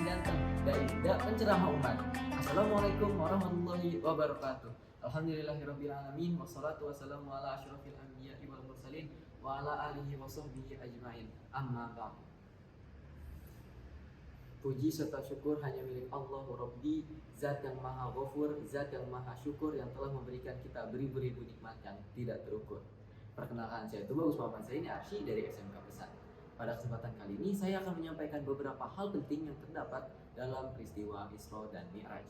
ganteng, dai, penceramah umat. Assalamualaikum warahmatullahi wabarakatuh. Alhamdulillahirabbil alamin wassalatu wassalamu ala asyrofil anbiya'i wal mursalin wa ala alihi wa sahbihi ajmain. Amma ba'd. Puji serta syukur hanya milik Allah Rabbi, Zat yang maha ghafur, Zat yang maha syukur, yang telah memberikan kita beribu-ribu nikmat yang tidak terukur. Perkenalkan, saya Tubagus Muhammad Zaini Arsy dari SMK Pesan. Pada kesempatan kali ini saya akan menyampaikan beberapa hal penting yang terdapat dalam peristiwa Isra dan Mi'raj.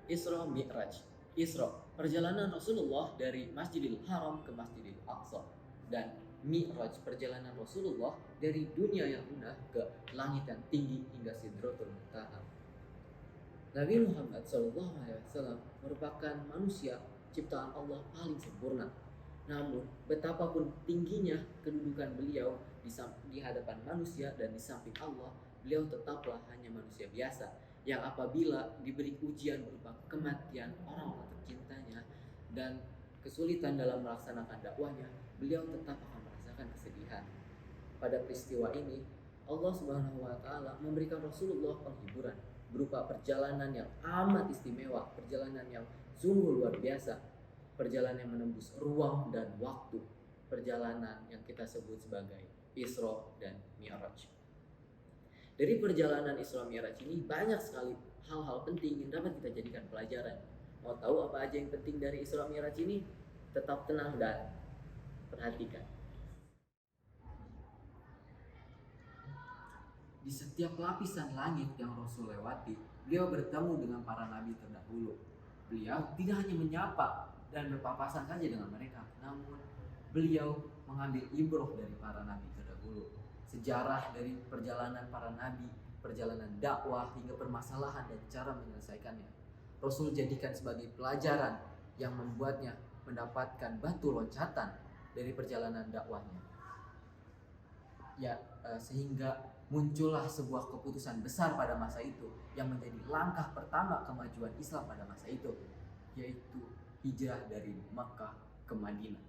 Isra Mi'raj. Isra, perjalanan Rasulullah dari Masjidil Haram ke Masjidil Aqsa, dan Mi'raj, perjalanan Rasulullah dari dunia yang rendah ke langit yang tinggi hingga Sidratul Muntaha. Nabi Muhammad SAW merupakan manusia ciptaan Allah paling sempurna. Namun, betapapun tingginya kedudukan beliau di hadapan manusia dan di samping Allah, beliau tetaplah hanya manusia biasa yang apabila diberi ujian berupa kematian orang-orang tercintanya dan kesulitan dalam melaksanakan dakwahnya, beliau tetap akan merasakan kesedihan. Pada peristiwa ini, Allah Subhanahu wa taala memberikan Rasulullah penghiburan berupa perjalanan yang amat istimewa, perjalanan yang sungguh luar biasa, perjalanan yang menembus ruang dan waktu, perjalanan yang kita sebut sebagai Isra dan Mi'raj. Dari perjalanan Isra Mi'raj ini banyak sekali hal-hal penting yang dapat kita jadikan pelajaran. Mau tahu apa aja yang penting dari Isra Mi'raj ini? Tetap tenang dan perhatikan. Di setiap lapisan langit yang Rasul lewati, beliau bertemu dengan para nabi terdahulu. Beliau tidak hanya menyapa dan berpapasan saja dengan mereka, namun beliau mengambil ibrah dari para nabi terdahulu, sejarah dari perjalanan para nabi, perjalanan dakwah hingga permasalahan dan cara menyelesaikannya. Rasul jadikan sebagai pelajaran yang membuatnya mendapatkan batu loncatan dari perjalanan dakwahnya. Sehingga muncullah sebuah keputusan besar pada masa itu yang menjadi langkah pertama kemajuan Islam pada masa itu, yaitu hijrah dari Makkah ke Madinah.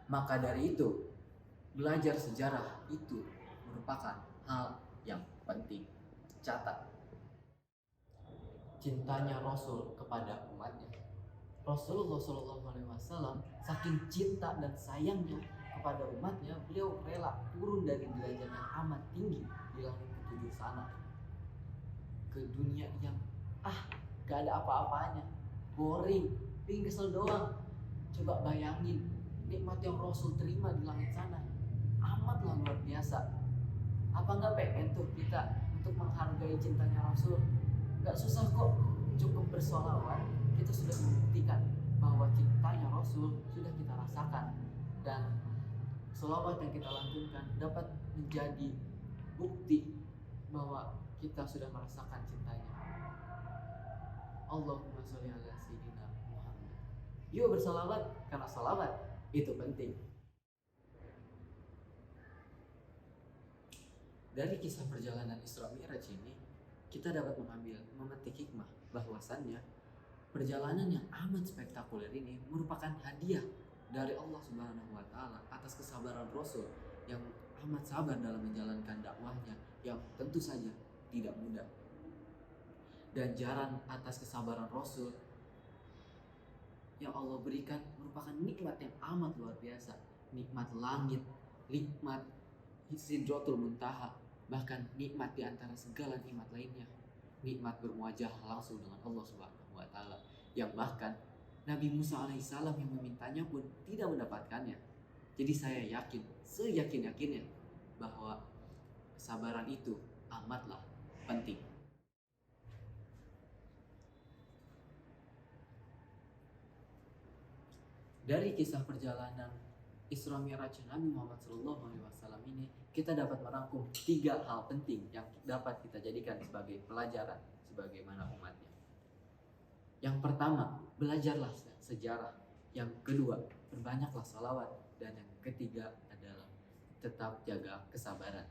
Maka dari itu, belajar sejarah itu merupakan hal yang penting. Catat, cintanya Rasul kepada umatnya. Rasulullah SAW saking cinta dan sayangnya kepada umatnya, beliau rela turun dari derajat yang amat tinggi di langit ketujuh sana ke dunia yang gak ada apa-apanya, boring, bikin kesel doang. Coba bayangin nikmat yang Rasul terima di langit sana, amatlah luar biasa. Apa nggak pengen tuh kita untuk menghargai cintanya Rasul? Nggak susah kok, cukup bersolawat kita sudah membuktikan bahwa cintanya Rasul sudah kita rasakan, dan solawat yang kita lantunkan dapat menjadi bukti bahwa kita sudah merasakan cintanya. Allahumma sholli ala sayyidina Muhammad. Yuk bersolawat, karena solawat itu penting. Dari kisah perjalanan Isra Mi'raj ini, kita dapat memetik hikmah bahwasannya perjalanan yang amat spektakuler ini merupakan hadiah dari Allah Subhanahu wa taala atas kesabaran Rasul yang amat sabar dalam menjalankan dakwahnya yang tentu saja tidak mudah. Ganjaran atas kesabaran Rasul yang Allah berikan merupakan nikmat yang amat luar biasa, nikmat langit, nikmat Sidratul Muntaha, bahkan nikmat di antara segala nikmat lainnya, nikmat bermuajah langsung dengan Allah Subhanahu wa taala, yang bahkan Nabi Musa alaihissalam yang memintanya pun tidak mendapatkannya. Jadi saya yakin, seyakin-yakinnya bahwa kesabaran itu amatlah penting. Dari kisah perjalanan Isra Mi'raj Nabi Muhammad SAW ini, kita dapat merangkum 3 hal penting yang dapat kita jadikan sebagai pelajaran sebagaimana umatnya. Yang pertama, belajarlah sejarah. Yang kedua, perbanyaklah salawat. Dan yang ketiga adalah tetap jaga kesabaran.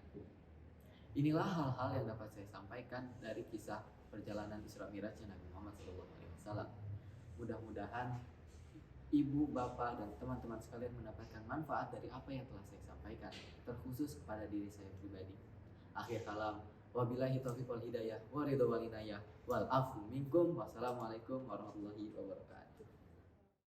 Inilah hal-hal yang dapat saya sampaikan dari kisah perjalanan Isra Mi'raj Nabi Muhammad SAW. Mudah-mudahan ibu, bapak, dan teman-teman sekalian mendapatkan manfaat dari apa yang telah saya sampaikan, terkhusus kepada diri saya pribadi. Akhir kalam, wabillahi taufiq wal hidayah, wa ridho wal inayah, wal afu minkum, wassalamualaikum warahmatullahi wabarakatuh.